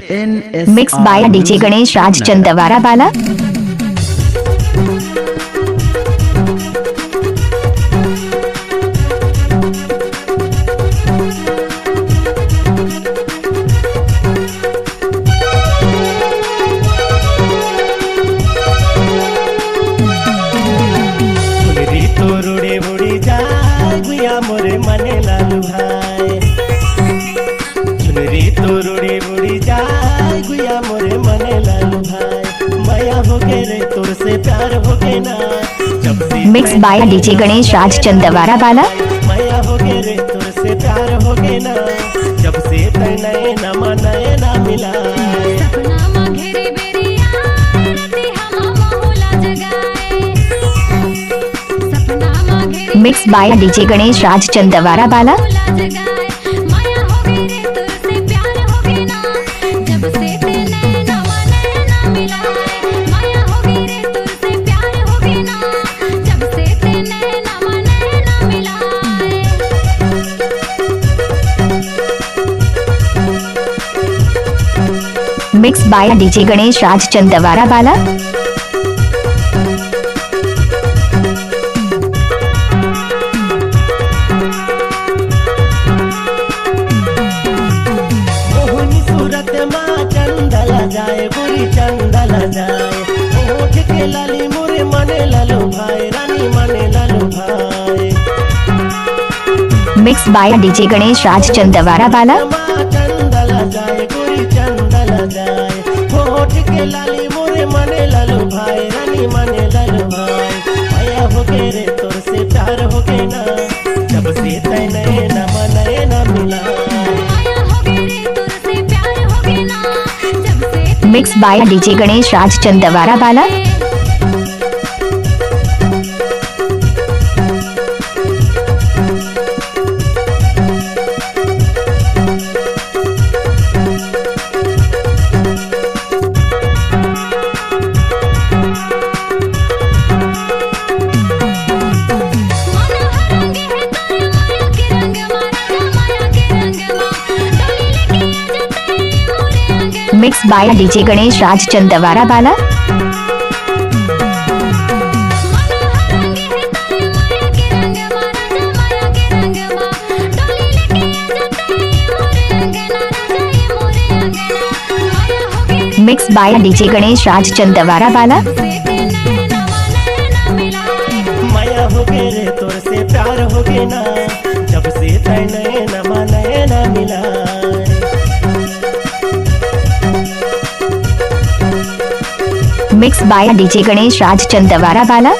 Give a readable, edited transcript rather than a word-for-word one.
Mix by DJ Ganesh Raj Chandwara बाला। मोरे मने लालू भाई चुनरी तो रुड़ी बुड़ी जाए गुया मोरे मने लालू भाई माया हो के रे तोर से प्यार हो के ना जब से mix by DJ Ganesh Raj Chandwara Bala. माया हो के रे तोर से प्यार हो के ना जब से तने ना मिला mix by DJ Ganesh Raj Chandwara Bala. Mix by DJ Ganesh Raj Chandwara Bala. जाए बुरी चंदला जाए ओठ के लाली मोरे मने लालू भाई रानी मने लालू भाई। Mix by DJ Ganesh Raj Chandwara बाला। चंदला जाए बुरी चंदला जाए ओठ के लाली मोरे मने लालू भाई रानी मने लालू भाई माया हो के रे तोर से प्यार हो के ना जब से तने ना मिला। Mix by DJ Ganesh Raj Chandwara Bala. Mix by DJ Ganesh Raj Chandwara Bala. Mix by DJ Ganesh Raj Chandwara Bala. माया हो के रे तोर से प्यार हो के ना जब से तने ना मिला। Mix by DJ Ganesh Raj Chandwara Bala.